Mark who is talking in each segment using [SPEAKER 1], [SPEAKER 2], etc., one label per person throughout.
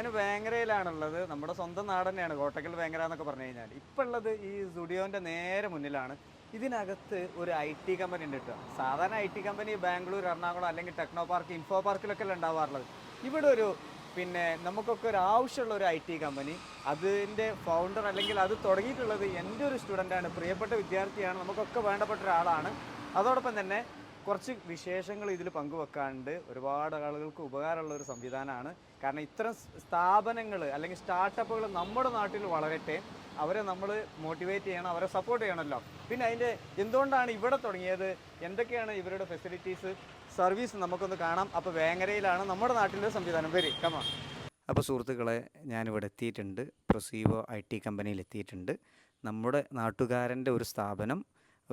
[SPEAKER 1] ഞാൻ വേങ്ങരയിലാണുള്ളത്. നമ്മുടെ സ്വന്തം നാട് തന്നെയാണ് കോട്ടക്കൽ വേങ്ങര എന്നൊക്കെ പറഞ്ഞു കഴിഞ്ഞാൽ. ഇപ്പം ഉള്ളത് ഈ സ്റ്റുഡിയോൻ്റെ നേരെ മുന്നിലാണ്. ഇതിനകത്ത് ഒരു IT കമ്പനി ഉണ്ട് കേട്ടോ. സാധാരണ IT കമ്പനി ബാംഗ്ലൂർ, എറണാകുളം അല്ലെങ്കിൽ ടെക്നോ പാർക്ക്, ഇൻഫോ പാർക്കിലൊക്കെ അല്ല ഉണ്ടാവാറുള്ളത്. ഇവിടെ ഒരു നമുക്കൊക്കെ ഒരു ആവശ്യമുള്ള ഒരു IT കമ്പനി, അതിൻ്റെ ഫൗണ്ടർ അല്ലെങ്കിൽ അത് തുടങ്ങിയിട്ടുള്ളത് എൻ്റെ ഒരു സ്റ്റുഡൻ്റാണ്, പ്രിയപ്പെട്ട വിദ്യാർത്ഥിയാണ്, നമുക്കൊക്കെ വേണ്ടപ്പെട്ട ഒരാളാണ്. അതോടൊപ്പം തന്നെ കുറച്ച് വിശേഷങ്ങൾ ഇതിൽ പങ്കുവെക്കാണ്ട് ഒരുപാട് ആളുകൾക്ക് ഉപകാരമുള്ള ഒരു സംവിധാനമാണ്. കാരണം ഇത്തരം സ്ഥാപനങ്ങൾ അല്ലെങ്കിൽ സ്റ്റാർട്ടപ്പുകൾ നമ്മുടെ നാട്ടിൽ വളരട്ടെ, അവരെ നമ്മൾ മോട്ടിവേറ്റ് ചെയ്യണം, അവരെ സപ്പോർട്ട് ചെയ്യണമല്ലോ. പിന്നെ അതിൻ്റെ എന്തുകൊണ്ടാണ് ഇവിടെ തുടങ്ങിയത്, എന്തൊക്കെയാണ് ഇവരുടെ ഫെസിലിറ്റീസ്, സർവീസ് നമുക്കൊന്ന് കാണാം. അപ്പോൾ വേങ്ങരയിലാണ് നമ്മുടെ നാട്ടിലെ സംവിധാനം. വരി കമാ. അപ്പോൾ സുഹൃത്തുക്കളെ, ഞാനിവിടെ എത്തിയിട്ടുണ്ട്. പ്രൊസീവോ IT കമ്പനിയിൽ എത്തിയിട്ടുണ്ട്. നമ്മുടെ നാട്ടുകാരൻ്റെ ഒരു സ്ഥാപനം,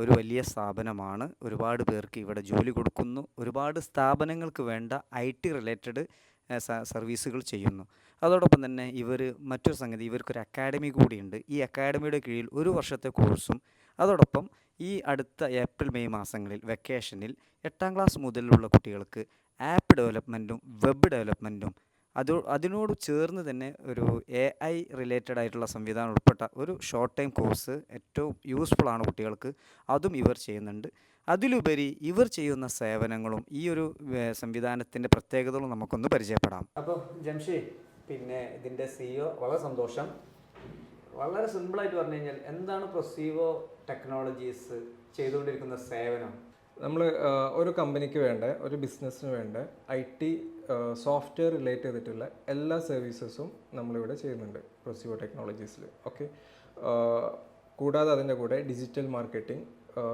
[SPEAKER 1] ഒരു വലിയ സ്ഥാപനമാണ്. ഒരുപാട് പേർക്ക് ഇവിടെ ജോലി കൊടുക്കുന്നു. ഒരുപാട് സ്ഥാപനങ്ങൾക്ക് വേണ്ട IT റിലേറ്റഡ് സർവീസുകൾ ചെയ്യുന്നു. അതോടൊപ്പം തന്നെ മറ്റൊരു സംഗതി, ഇവർക്കൊരു അക്കാഡമി കൂടിയുണ്ട്. ഈ അക്കാഡമിയുടെ കീഴിൽ ഒരു വർഷത്തെ കോഴ്സും, അതോടൊപ്പം ഈ അടുത്ത ഏപ്രിൽ മെയ് മാസങ്ങളിൽ വെക്കേഷനിൽ 8ാം ക്ലാസ് മുതലുള്ള കുട്ടികൾക്ക് ആപ്പ് ഡെവലപ്മെൻറ്റും വെബ് ഡെവലപ്മെൻറ്റും അതിനോട് ചേർന്ന് തന്നെ ഒരു AI റിലേറ്റഡ് ആയിട്ടുള്ള സംവിധാനം ഉൾപ്പെട്ട ഒരു ഷോർട്ട് ടൈം കോഴ്സ് ഏറ്റവും യൂസ്ഫുള്ളാണ് കുട്ടികൾക്ക്. അതും ഇവർ ചെയ്യുന്നുണ്ട്. അതിലുപരി ഇവർ ചെയ്യുന്ന സേവനങ്ങളും ഈ ഒരു സംവിധാനത്തിൻ്റെ പ്രത്യേകതകളും നമുക്കൊന്ന് പരിചയപ്പെടാം. അപ്പോൾ ജംഷി, ഇതിൻ്റെ CEO, വളരെ സന്തോഷം. വളരെ സിമ്പിളായിട്ട് പറഞ്ഞു കഴിഞ്ഞാൽ എന്താണ് പ്രൊസീവോ ടെക്നോളജീസ് ചെയ്തുകൊണ്ടിരിക്കുന്ന സേവനം?
[SPEAKER 2] നമ്മൾ ഒരു കമ്പനിക്ക് വേണ്ട, ഒരു ബിസിനസ്സിന് വേണ്ട IT സോഫ്റ്റ്വെയർ റിലേറ്റ് ചെയ്തിട്ടുള്ള എല്ലാ സർവീസസും നമ്മളിവിടെ ചെയ്യുന്നുണ്ട് പ്രൊസീവോ ടെക്നോളജീസിൽ. ഓക്കെ, കൂടാതെ അതിൻ്റെ കൂടെ ഡിജിറ്റൽ മാർക്കറ്റിംഗ്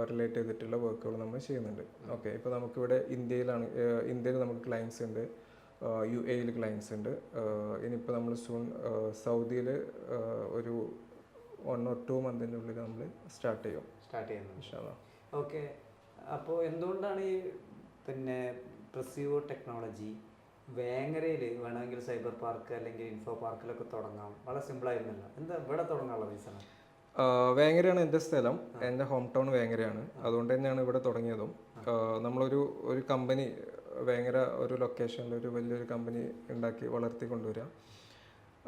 [SPEAKER 2] റിലേറ്റ് ചെയ്തിട്ടുള്ള വർക്കുകൾ നമ്മൾ ചെയ്യുന്നുണ്ട്. ഓക്കെ, ഇപ്പോൾ നമുക്കിവിടെ ഇന്ത്യയിൽ നമുക്ക് ക്ലയൻസ് ഉണ്ട്, UAE ക്ലയൻസ് ഉണ്ട്. ഇനിയിപ്പോൾ നമ്മൾ സൗദിയിൽ ഒരു 1 or 2 മന്തിൻ്റെ ഉള്ളിൽ നമ്മൾ സ്റ്റാർട്ട് ചെയ്യുന്നു.
[SPEAKER 1] ഓക്കെ, അപ്പോൾ എന്തുകൊണ്ടാണ് ഈ പ്രൊസീവോ ടെക്നോളജി വേങ്ങരയിൽ വേണമെങ്കിൽ സൈബർ പാർക്ക് അല്ലെങ്കിൽ ഇൻഫോ പാർക്കിലൊക്കെ തുടങ്ങാം? വളരെ സിമ്പിളായിരുന്നല്ലോ, എന്താ ഇവിടെ തുടങ്ങാനുള്ള റീസൺ?
[SPEAKER 2] വേങ്ങരയാണ് എൻ്റെ സ്ഥലം, എൻ്റെ ഹോം ടൗൺ വേങ്ങരയാണ്. അതുകൊണ്ട് തന്നെയാണ് ഇവിടെ തുടങ്ങിയതും. നമ്മളൊരു കമ്പനി വേങ്ങര ഒരു ലൊക്കേഷനിൽ ഒരു വലിയൊരു കമ്പനി ഉണ്ടാക്കി വളർത്തിക്കൊണ്ടുവരിക,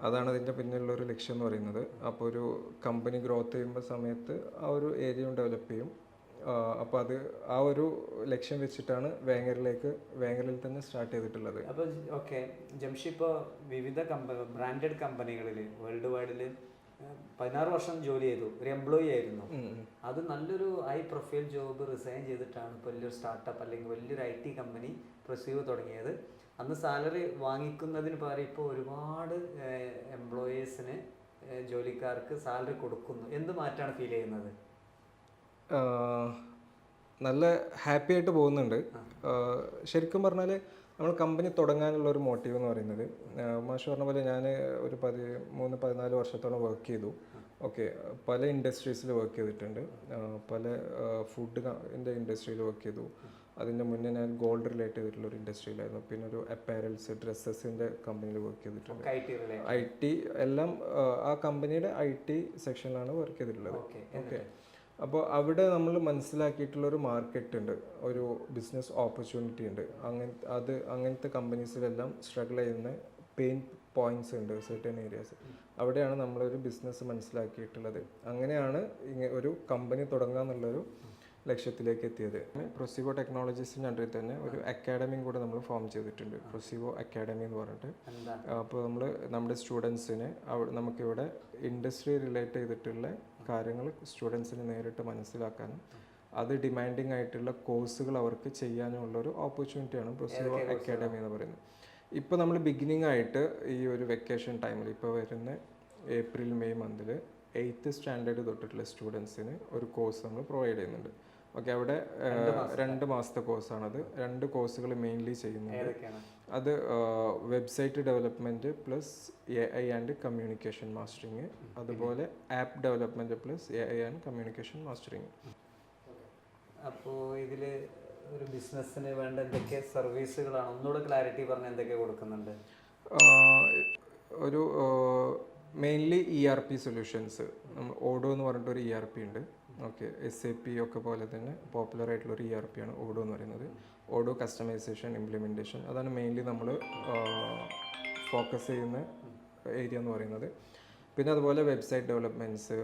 [SPEAKER 2] അതാണ് അതിൻ്റെ പിന്നിലുള്ളൊരു ലക്ഷ്യം എന്ന് പറയുന്നത്. അപ്പോൾ ഒരു കമ്പനി ഗ്രോത്ത് ചെയ്യുമ്പോൾ സമയത്ത് ആ ഒരു ഏരിയയും ഡെവലപ്പ് ചെയ്യും. അപ്പോൾ ആ ഒരു ലക്ഷ്യം വെച്ചിട്ടാണ് വേങ്ങരയിൽ തന്നെ സ്റ്റാർട്ട് ചെയ്തിട്ടുള്ളത്.
[SPEAKER 1] അപ്പോൾ ഓക്കെ ജംഷി, ഇപ്പോൾ വിവിധ ബ്രാൻഡഡ് കമ്പനികളിൽ വേൾഡ് വൈഡിൽ 16 വർഷം ജോലി ചെയ്തു, ഒരു എംപ്ലോയി ആയിരുന്നു. അത് നല്ലൊരു ഹൈ പ്രൊഫൈൽ ജോബ് റിസൈൻ ചെയ്തിട്ടാണ് ഇപ്പോൾ വലിയൊരു സ്റ്റാർട്ടപ്പ് അല്ലെങ്കിൽ വലിയൊരു IT കമ്പനി പ്രൊസീവ് തുടങ്ങിയത്. അന്ന് സാലറി വാങ്ങിക്കുന്നതിന് പകരം ഇപ്പോൾ ഒരുപാട് എംപ്ലോയീസിന്, ജോലിക്കാർക്ക് സാലറി കൊടുക്കുന്നു. എന്ത് മാറ്റമാണ് ഫീൽ ചെയ്യുന്നത്?
[SPEAKER 2] നല്ല ഹാപ്പി ആയിട്ട് പോകുന്നുണ്ട്. ശരിക്കും പറഞ്ഞാൽ നമ്മൾ കമ്പനി തുടങ്ങാനുള്ള ഒരു മോട്ടീവ് എന്ന് പറയുന്നത്, മാഷ് പറഞ്ഞ പോലെ ഞാൻ ഒരു 13-14 വർഷത്തോളം വർക്ക് ചെയ്തു. ഓക്കെ, പല ഇൻഡസ്ട്രീസിൽ വർക്ക് ചെയ്തിട്ടുണ്ട്. പല ഫുഡിൻ്റെ ഇൻഡസ്ട്രിയിൽ വർക്ക് ചെയ്തു. അതിൻ്റെ മുന്നേ ഞാൻ ഗോൾഡ് റിലേറ്റ് ചെയ്തിട്ടുള്ള ഒരു ഇൻഡസ്ട്രിയിലായിരുന്നു. പിന്നെ ഒരു അപ്പാരൽസ്, ഡ്രസ്സസിൻ്റെ കമ്പനിയിൽ വർക്ക് ചെയ്തിട്ടുണ്ട്. IT എല്ലാം ആ കമ്പനിയുടെ IT സെക്ഷനിലാണ് വർക്ക് ചെയ്തിട്ടുള്ളത്. ഓക്കെ, അപ്പോൾ അവിടെ നമ്മൾ മനസ്സിലാക്കിയിട്ടുള്ളൊരു മാർക്കറ്റ് ഉണ്ട്, ഒരു ബിസിനസ് ഓപ്പർച്യൂണിറ്റി ഉണ്ട്. അങ്ങനത്തെ കമ്പനീസിലെല്ലാം സ്ട്രഗിൾ ചെയ്യുന്ന പെയിൻ പോയിന്റ്സ് ഉണ്ട്, സെർട്ടൻ ഏരിയാസ്. അവിടെയാണ് നമ്മളൊരു ബിസിനസ് മനസ്സിലാക്കിയിട്ടുള്ളത്. അങ്ങനെയാണ് ഒരു കമ്പനി തുടങ്ങുക എന്നുള്ളൊരു ലക്ഷ്യത്തിലേക്ക് എത്തിയത്. പ്രൊസീവോ ടെക്നോളജീസിൻ്റെ അണ്ടറിൽ തന്നെ ഒരു അക്കാഡമിയും കൂടെ നമ്മൾ ഫോം ചെയ്തിട്ടുണ്ട്, പ്രൊസീവോ അക്കാഡമി എന്ന് പറഞ്ഞിട്ട്. അപ്പോൾ നമ്മുടെ സ്റ്റുഡൻസിന് നമുക്കിവിടെ ഇൻഡസ്ട്രി റിലേറ്റ് ചെയ്തിട്ടുള്ള കാര്യങ്ങൾ സ്റ്റുഡൻസിന് നേരിട്ട് മനസ്സിലാക്കാനും അത് ഡിമാൻഡിങ് ആയിട്ടുള്ള കോഴ്സുകൾ അവർക്ക് ചെയ്യാനുള്ളൊരു ഓപ്പർച്യൂണിറ്റിയാണ് പ്രൊസീവോ അക്കാഡമി എന്ന് പറയുന്നത്. ഇപ്പോൾ നമ്മൾ ബിഗിനിങ് ആയിട്ട് ഈ ഒരു വെക്കേഷൻ ടൈമിൽ ഇപ്പോൾ വരുന്ന ഏപ്രിൽ മെയ് മന്തിൽ 8th സ്റ്റാൻഡേർഡ് തൊട്ടിട്ടുള്ള സ്റ്റുഡൻസിന് ഒരു കോഴ്സ് നമ്മൾ പ്രൊവൈഡ് ചെയ്യുന്നുണ്ട്. ഓക്കെ, അവിടെ 2 മാസത്തെ കോഴ്സാണത്. 2 കോഴ്സുകൾ മെയിൻലി ചെയ്യുന്നത്. അത് website development plus AI and communication mastering, അതുപോലെ app development plus AI and communication mastering.
[SPEAKER 1] അപ്പോൾ ഇതിൽ ഒരു ബിസിനസ്സിന് വേണ്ട എന്തൊക്കെ സർവീസുകളാണ്, ഒന്നുകൂടെ ക്ലാരിറ്റി പറഞ്ഞാൽ എന്തൊക്കെ കൊടുക്കുന്നുണ്ട്?
[SPEAKER 2] ഒരു മെയിൻലി ERP സൊല്യൂഷൻസ്, നമ്മൾ ഓഡോ എന്ന് പറഞ്ഞിട്ടൊരു ERP ഉണ്ട്. ഓക്കെ, SAP ഒക്കെ പോലെ തന്നെ പോപ്പുലർ ആയിട്ടുള്ളൊരു ERP ആണ് ഓഡോ എന്ന് പറയുന്നത്. ഓഡോ കസ്റ്റമൈസേഷൻ, ഇംപ്ലിമെൻറ്റേഷൻ, അതാണ് മെയിൻലി നമ്മൾ ഫോക്കസ് ചെയ്യുന്ന ഏരിയ എന്ന് പറയുന്നത്. പിന്നെ അതുപോലെ website developments,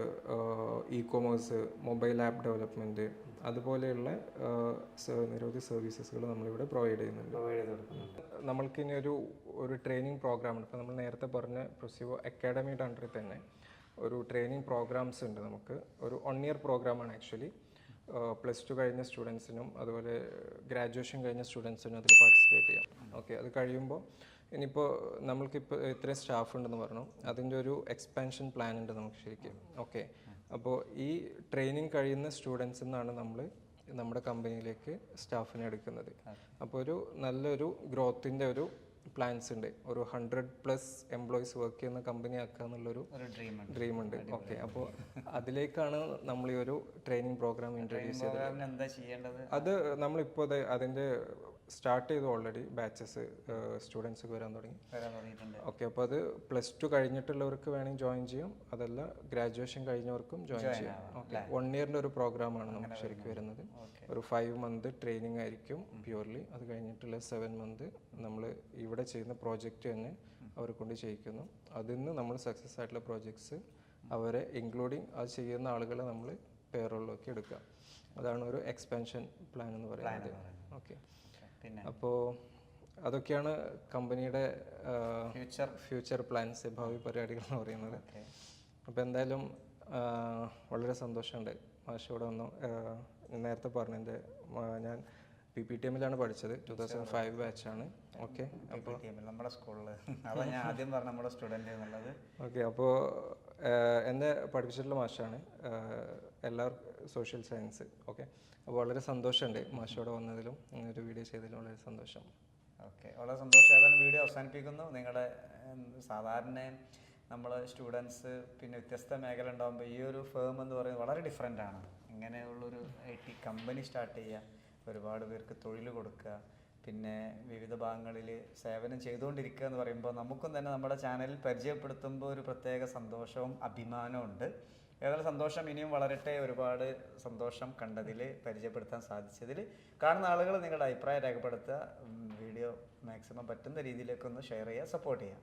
[SPEAKER 2] E commerce, mobile app development, അതുപോലെയുള്ള നിരവധി സർവീസസുകൾ നമ്മളിവിടെ പ്രൊവൈഡ് ചെയ്യുന്നുണ്ട്. നമ്മൾക്കിനി ഒരു ട്രെയിനിങ് പ്രോഗ്രാമുണ്ട്. ഇപ്പോൾ നമ്മൾ നേരത്തെ പറഞ്ഞ പ്രൊസീവോ അക്കാഡമിയുടെ അണ്ടറിൽ തന്നെ ഒരു ട്രെയിനിങ് പ്രോഗ്രാംസ് ഉണ്ട്. നമുക്ക് ഒരു 1 ഇയർ പ്രോഗ്രാമാണ് ആക്ച്വലി. +2 കഴിഞ്ഞ സ്റ്റുഡൻസിനും അതുപോലെ ഗ്രാജുവേഷൻ കഴിഞ്ഞ സ്റ്റുഡൻസിനും അതിൽ പാർട്ടിസിപ്പേറ്റ് ചെയ്യാം. ഓക്കെ, അത് കഴിയുമ്പോൾ ഇനിയിപ്പോൾ നമ്മൾക്കിപ്പോൾ ഇത്രയും സ്റ്റാഫ് ഉണ്ടെന്ന് പറഞ്ഞു, അതിൻ്റെ ഒരു എക്സ്പാൻഷൻ പ്ലാൻ ഉണ്ട് നമുക്ക് ശരിക്കും. ഓക്കെ, അപ്പോൾ ഈ ട്രെയിനിങ് കഴിയുന്ന സ്റ്റുഡൻസിൽ നിന്നാണ് നമ്മൾ നമ്മുടെ കമ്പനിയിലേക്ക് സ്റ്റാഫിനെ എടുക്കുന്നത്. അപ്പോൾ ഒരു നല്ലൊരു ഗ്രോത്തിൻ്റെ ഒരു പ്ലാൻസ് ഉണ്ട്. ഒരു 100+ എംപ്ലോയീസ് വർക്ക് ചെയ്യുന്ന കമ്പനി ആക്കുക എന്നുള്ളൊരു ഡ്രീം ഉണ്ട്. ഓക്കെ, അപ്പോൾ അതിലേക്കാണ് നമ്മൾ ഈ ഒരു ട്രെയിനിങ് പ്രോഗ്രാം ഇൻട്രൊഡ്യൂസ് ചെയ്തത്.
[SPEAKER 1] എന്താ ചെയ്യേണ്ടത്?
[SPEAKER 2] അത് നമ്മളിപ്പോൾ അതിൻ്റെ സ്റ്റാർട്ട് ചെയ്തു ഓൾറെഡി. ബാച്ചസ് സ്റ്റുഡൻസ് വരാൻ തുടങ്ങിയിട്ടുണ്ട്. ഓക്കെ, അപ്പോൾ അത് +2 കഴിഞ്ഞിട്ടുള്ളവർക്ക് വേണമെങ്കിൽ ജോയിൻ ചെയ്യാം, അതല്ല ഗ്രാജുവേഷൻ കഴിഞ്ഞവർക്കും ജോയിൻ ചെയ്യാം. ഓക്കെ, 1 ഇയറിൻ്റെ ഒരു പ്രോഗ്രാമാണ് നമുക്ക് ശരിക്കും വരുന്നത്. ഒരു 5 മന്ത് ട്രെയിനിങ് ആയിരിക്കും പ്യൂർലി. അത് കഴിഞ്ഞിട്ടുള്ള 7 മന്ത് നമ്മൾ ഇവിടെ ചെയ്യുന്ന പ്രോജക്റ്റ് തന്നെ അവരെ കൊണ്ട് ചെയ്യിക്കുന്നു. അതിൽ നിന്ന് നമ്മൾ സക്സസ് ആയിട്ടുള്ള പ്രോജക്ട്സ് അവരെ ഇൻക്ലൂഡിങ് അത് ചെയ്യുന്ന ആളുകളെ നമ്മൾ പേറോളിലൊക്കെ എടുക്കുക. അതാണ് ഒരു എക്സ്പാൻഷൻ പ്ലാൻ എന്ന് പറയുന്നത്. ഓക്കെ, അപ്പോൾ അതൊക്കെയാണ് കമ്പനിയുടെ ഫ്യൂച്ചർ പ്ലാൻസ്, ഭാവി പരിപാടികൾ എന്ന് പറയുന്നത്. അപ്പോൾ എന്തായാലും വളരെ സന്തോഷമുണ്ട് മാഷോടെ വന്നു. നേരത്തെ പറഞ്ഞതിൻ്റെ ഞാൻ PPTM-ലാണ് പഠിച്ചത്. 2005 ബാച്ചാണ്. ഓക്കെ, അപ്പോൾ
[SPEAKER 1] നമ്മുടെ സ്കൂളിൽ അതാണ് ഞാൻ ആദ്യം പറഞ്ഞ നമ്മുടെ സ്റ്റുഡൻറ്റ് എന്നുള്ളത്.
[SPEAKER 2] ഓക്കെ, അപ്പോൾ എന്നെ പഠിപ്പിച്ചിട്ടുള്ള മാഷാണ് എല്ലാവർക്കും സോഷ്യൽ സയൻസ്. ഓക്കെ, അപ്പോൾ വളരെ സന്തോഷമുണ്ട് മാഷോടെ വന്നതിലും ഒരു വീഡിയോ ചെയ്തതിലും വളരെ സന്തോഷം.
[SPEAKER 1] ഓക്കെ, വളരെ സന്തോഷം. ഏതായാലും വീഡിയോ അവസാനിപ്പിക്കുന്നു. നിങ്ങളുടെ സാധാരണ നമ്മൾ സ്റ്റുഡൻസ് പിന്നെ വ്യത്യസ്ത മേഖല ഉണ്ടാകുമ്പോൾ ഈ ഒരു ഫേം എന്ന് പറയുന്നത് വളരെ ഡിഫറെൻ്റ് ആണ്. ഇങ്ങനെയുള്ളൊരു IT കമ്പനി സ്റ്റാർട്ട് ചെയ്യുക, ഒരുപാട് പേർക്ക് തൊഴിൽ കൊടുക്കുക, പിന്നെ വിവിധ ഭാഗങ്ങളിൽ സേവനം ചെയ്തുകൊണ്ടിരിക്കുക എന്ന് പറയുമ്പോൾ നമുക്കും തന്നെ നമ്മുടെ ചാനലിൽ പരിചയപ്പെടുത്തുമ്പോൾ ഒരു പ്രത്യേക സന്തോഷവും അഭിമാനവും ഉണ്ട്. ഏതായാലും സന്തോഷം, ഇനിയും വളരട്ടെ. ഒരുപാട് സന്തോഷം കണ്ടതിൽ, പരിചയപ്പെടുത്താൻ സാധിച്ചതിൽ. കാണുന്ന ആളുകൾ നിങ്ങളുടെ അഭിപ്രായം രേഖപ്പെടുത്തുക. വീഡിയോ മാക്സിമം പറ്റുന്ന രീതിയിലേക്കൊന്ന് ഷെയർ ചെയ്യുക, സപ്പോർട്ട് ചെയ്യുക.